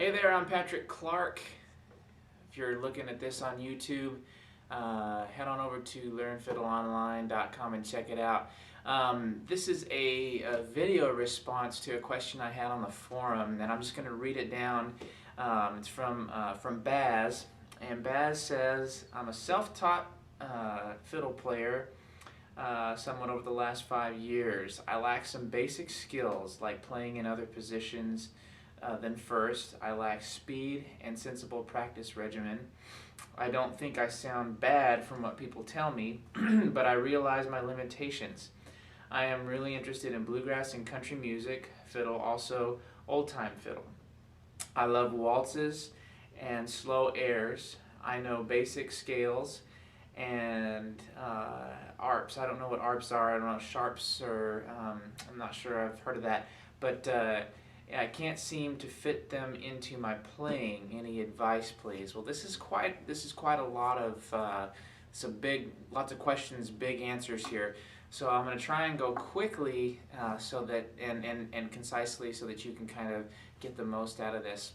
Hey there, I'm Patrick Clark. If you're looking at this on YouTube, head on over to learnfiddleonline.com and check it out. This is a video response to a question I had on the forum, and I'm just going to read it down. It's from Baz, and Baz says, I'm a self-taught fiddle player somewhat over the last 5 years. I lack some basic skills like playing in other positions than first. I lack speed and sensible practice regimen. I don't think I sound bad from what people tell me, but I realize my limitations. I am really interested in bluegrass and country music, fiddle, also old-time fiddle. I love waltzes and slow airs. I know basic scales and arps. I don't know what arps are. I don't know sharps or I'm not sure. I've heard of that, but I can't seem to fit them into my playing. Any advice, please? Well, this is quite a lot of lots of questions, big answers here. So I'm going to try and go quickly so that and concisely so that you can kind of get the most out of this.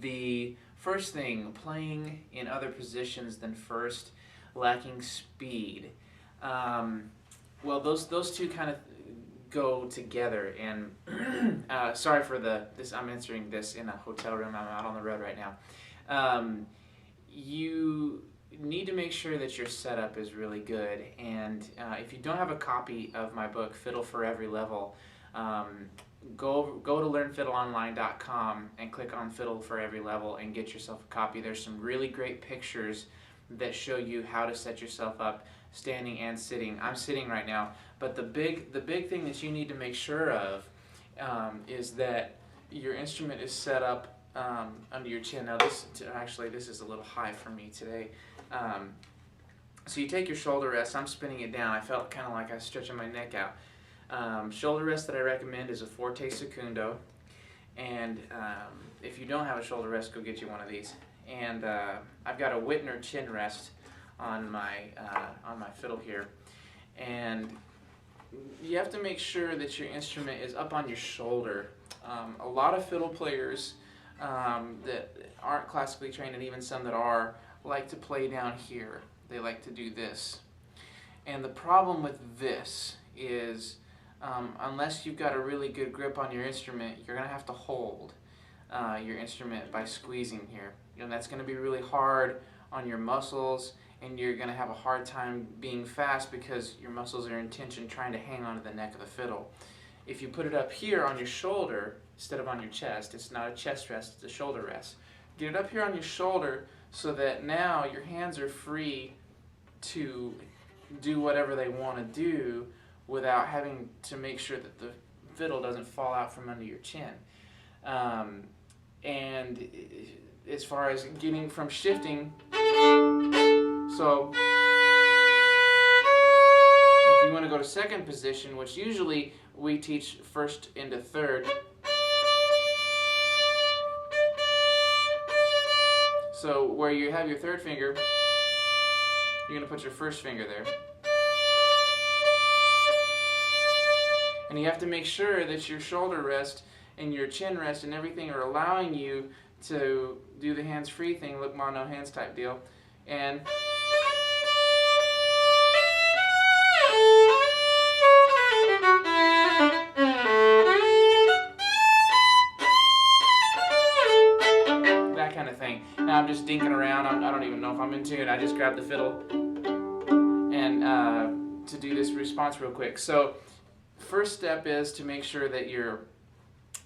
The first thing, playing in other positions than first, lacking speed. Well, those two kind of go together, and sorry for this. I'm answering this in a hotel room. I'm out on the road right now. You need to make sure that your setup is really good, and if you don't have a copy of my book, Fiddle for Every Level, go to learnfiddleonline.com and click on Fiddle for Every Level and get yourself a copy. There's some really great pictures that show you how to set yourself up standing and sitting. I'm sitting right now, but the big thing that you need to make sure of is that your instrument is set up under your chin. Now this is a little high for me today. So you take your shoulder rest. I'm spinning it down. I felt kind of like I was stretching my neck out. Shoulder rest that I recommend is a Forte Secundo, and if you don't have a shoulder rest, go get you one of these. And I've got a Whitner chin rest on my fiddle here, and you have to make sure that your instrument is up on your shoulder. A lot of fiddle players that aren't classically trained, and even some that are, like to play down here. They like to do this, and the problem with this is unless you've got a really good grip on your instrument, you're going to have to hold your instrument by squeezing here. And that's going to be really hard on your muscles, and you're going to have a hard time being fast because your muscles are in tension trying to hang onto the neck of the fiddle. If you put it up here on your shoulder instead of on your chest, it's not a chest rest, it's a shoulder rest. Get it up here on your shoulder so that now your hands are free to do whatever they want to do without having to make sure that the fiddle doesn't fall out from under your chin. And as far as getting from shifting, so if you want to go to second position, which usually we teach first into third, so where you have your third finger, you're going to put your first finger there. And you have to make sure that your shoulder rest and your chin rest and everything are allowing you to do the hands-free thing, look, ma, no hands type deal. And that kind of thing. Now I'm just dinking around. I don't even know if I'm in tune. I just grabbed the fiddle and to do this response real quick. So first step is to make sure that your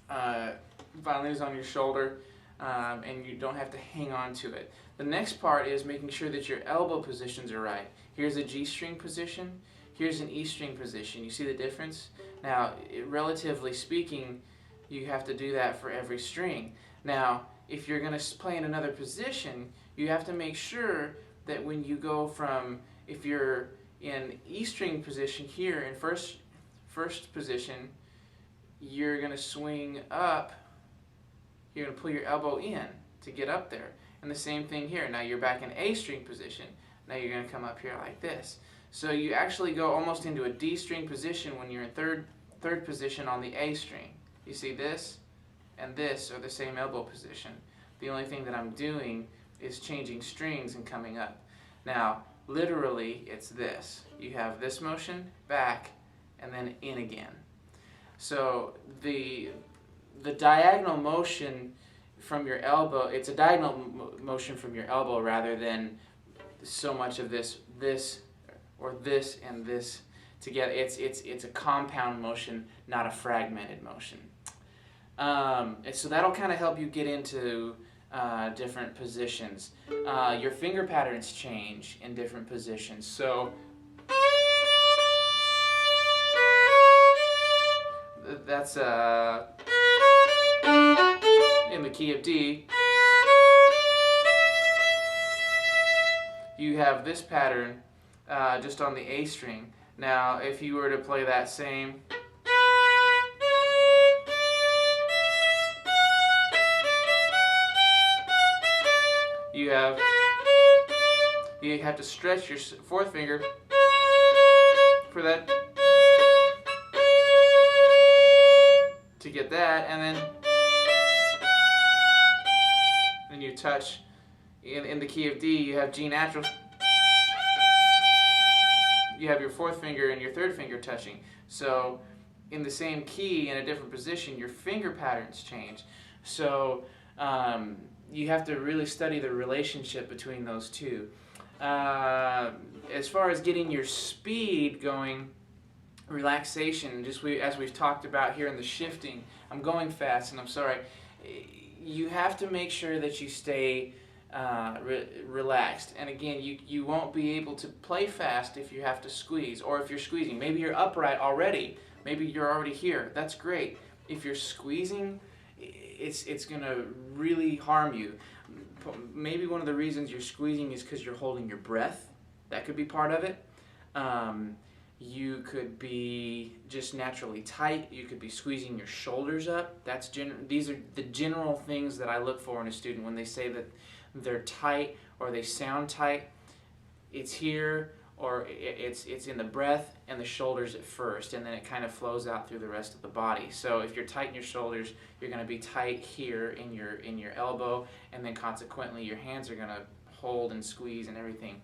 violin is on your shoulder and you don't have to hang on to it. The next part is making sure that your elbow positions are right. Here's a G string position, here's an E string position. You see the difference? Now, relatively speaking, you have to do that for every string. Now, if you're going to play in another position, you have to make sure that when you go from, if you're in E string position here in first position, you're going to swing up, you're going to pull your elbow in to get up there. And the same thing here. Now you're back in A string position. Now you're going to come up here like this. So you actually go almost into a D string position when you're in third position on the A string. You see this? and this are the same elbow position. The only thing that I'm doing is changing strings and coming up. Now, literally, it's this. You have this motion, back, and then in again. So the diagonal motion from your elbow, it's a diagonal motion from your elbow rather than so much of this, or this and this together. It's a compound motion, not a fragmented motion. And so that'll kind of help you get into different positions. Your finger patterns change in different positions. So that's in the key of D. You have this pattern just on the A string. Now, if you were to play that same, you have to stretch your fourth finger for that to get that, and then you touch in the key of D. You have G natural. You have your fourth finger and your third finger touching. So in the same key in a different position, your finger patterns change. So you have to really study the relationship between those two. As far as getting your speed going, relaxation, as we've talked about here in the shifting, I'm going fast and I'm sorry, you have to make sure that you stay relaxed. And again, you won't be able to play fast if you have to squeeze, or if you're squeezing. Maybe you're upright already. Maybe you're already here. That's great. If you're squeezing, it's going to really harm you. Maybe one of the reasons you're squeezing is because you're holding your breath. That could be part of it. You could be just naturally tight. You could be squeezing your shoulders up. These are the general things that I look for in a student when they say that they're tight or they sound tight. It's here, or it's in the breath and the shoulders at first, and then it kind of flows out through the rest of the body. So if you're tight in your shoulders, you're going to be tight here in your elbow, and then consequently your hands are going to hold and squeeze and everything.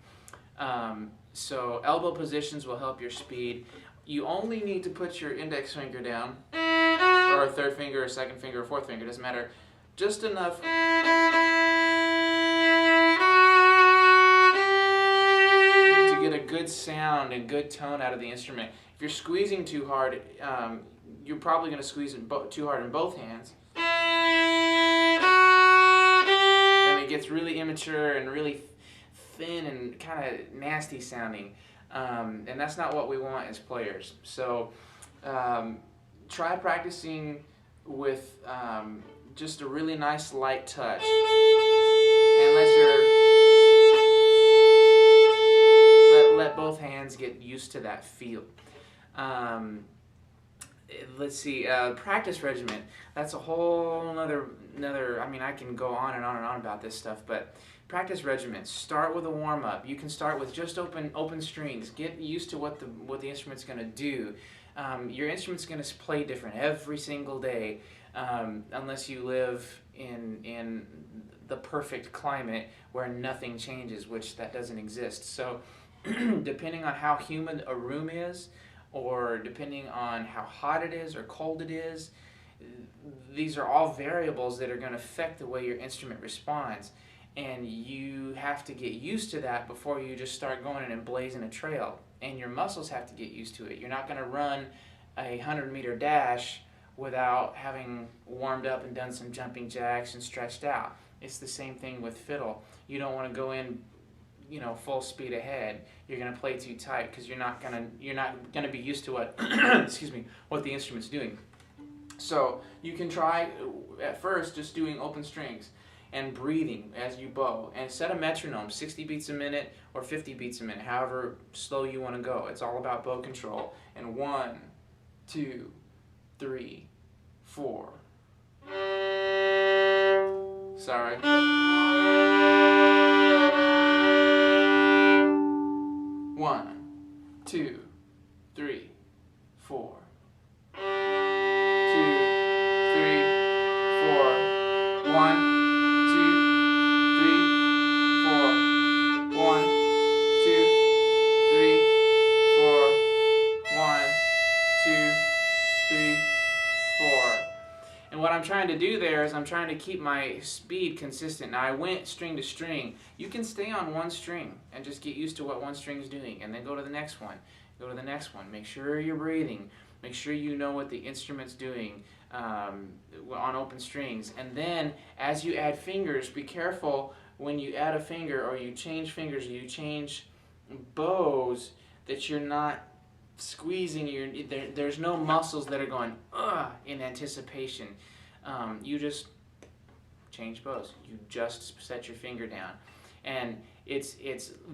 So elbow positions will help your speed. You only need to put your index finger down, or a third finger, or second finger, or fourth finger, doesn't matter, just enough to get a good sound and good tone out of the instrument. If you're squeezing too hard, you're probably going to squeeze too hard in both hands, and it gets really immature and really thin and kind of nasty sounding, and that's not what we want as players. So try practicing with just a really nice light touch, and let both hands get used to that feel. Let's see, practice regimen. That's a whole nother. I mean, I can go on and on and on about this stuff, but practice regimen. Start with a warm up. You can start with just open strings. Get used to what the instrument's going to do. Your instrument's going to play different every single day, unless you live in the perfect climate where nothing changes, which that doesn't exist. So depending on how humid a room is, or depending on how hot it is or cold it is, these are all variables that are going to affect the way your instrument responds. And you have to get used to that before you just start going in and blazing a trail. And your muscles have to get used to it. You're not going to run a 100-meter dash without having warmed up and done some jumping jacks and stretched out. It's the same thing with fiddle. You don't want to go in, full speed ahead. You're going to play too tight because you're not going to be used to what what the instrument's doing. So you can try at first just doing open strings and breathing as you bow, and set a metronome, 60 beats a minute or 50 beats a minute, however slow you want to go. It's all about bow control. And 1, 2, 3, 4. Sorry. 1, 2, 3, 4. 2, 3, 4. I'm trying to do there is I'm trying to keep my speed consistent. Now I went string to string. You can stay on one string and just get used to what one string is doing, and then go to the next one. Go to the next one. Make sure you're breathing. Make sure you know what the instrument's doing on open strings. And then as you add fingers, be careful when you add a finger or you change fingers or you change bows that you're not squeezing. There's no muscles that are going in anticipation. You just change bows. You just set your finger down. And it's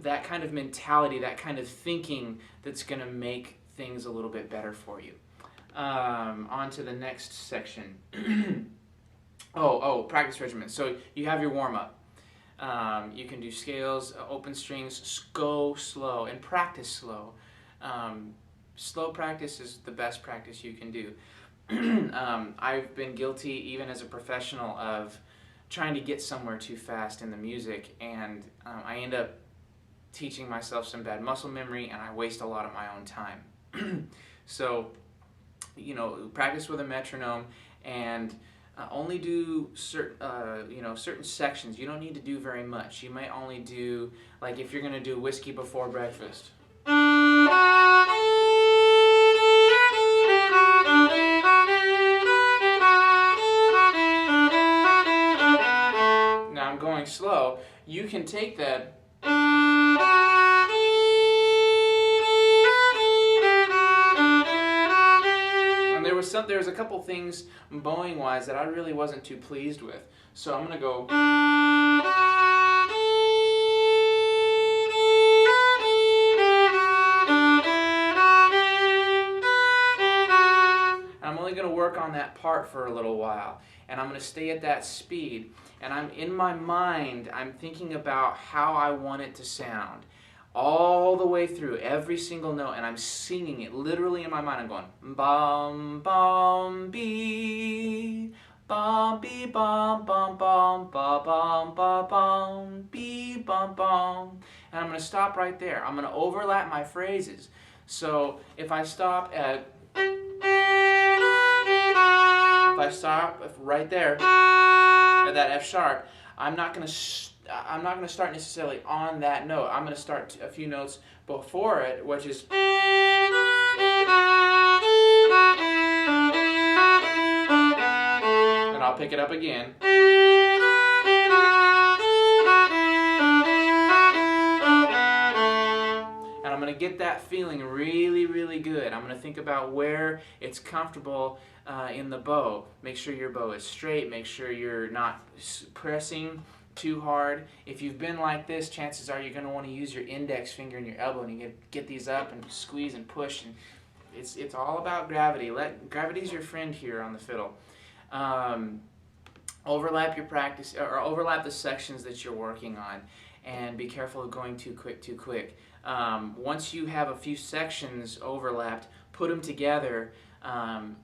that kind of mentality, that kind of thinking that's going to make things a little bit better for you. On to the next section. Practice regimen. So you have your warm-up. You can do scales, open strings, go slow, and practice slow. Slow practice is the best practice you can do. I've been guilty, even as a professional, of trying to get somewhere too fast in the music, and I end up teaching myself some bad muscle memory, and I waste a lot of my own time. So, practice with a metronome, and only do certain sections. You don't need to do very much. You might only do, like if you're going to do Whiskey Before Breakfast. Now I'm going slow. You can take that there was a couple things bowing wise that I really wasn't too pleased with. So I'm going to go. I'm only going to work on that part for a little while, and I'm going to stay at that speed, and I'm in my mind, I'm thinking about how I want it to sound all the way through, every single note, and I'm singing it literally in my mind. I'm going bum bum bee bum bee bum bum bum ba bum ba bum bee bum bum, and I'm going to stop right there. I'm going to overlap my phrases. So if I stop right there at that F sharp, I'm not going to start necessarily on that note. I'm going to start a few notes before it, which is, and I'll pick it up again. And I'm going to get that feeling really, really good. I'm going to think about where it's comfortable in the bow. Make sure your bow is straight. Make sure you're not pressing too hard. If you've been like this, chances are you're going to want to use your index finger and your elbow, and you get these up and squeeze and push. And it's all about gravity. Gravity's your friend here on the fiddle. Overlap your practice, or overlap the sections that you're working on, and be careful of going too quick. Once you have a few sections overlapped, put them together, and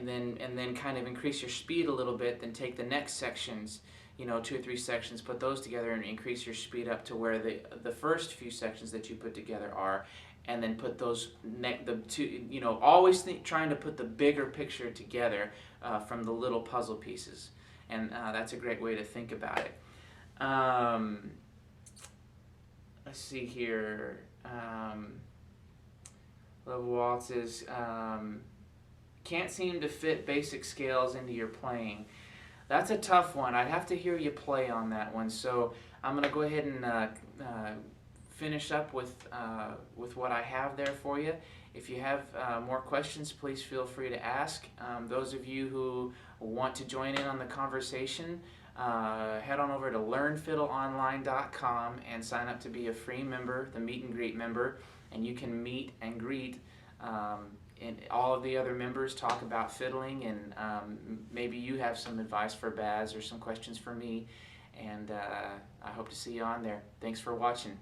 then kind of increase your speed a little bit. Then take the next sections, 2 or 3 sections, put those together and increase your speed up to where the first few sections that you put together are, and then put those always trying to put the bigger picture together from the little puzzle pieces, and that's a great way to think about it. Let's see here. Level waltzes. Can't seem to fit basic scales into your playing. That's a tough one. I'd have to hear you play on that one. So I'm going to go ahead and finish up with what I have there for you. If you have more questions, please feel free to ask. Those of you who want to join in on the conversation, head on over to learnfiddleonline.com and sign up to be a free member, the meet and greet member, and you can meet and greet and all of the other members, talk about fiddling, and maybe you have some advice for Baz or some questions for me, and I hope to see you on there. Thanks for watching.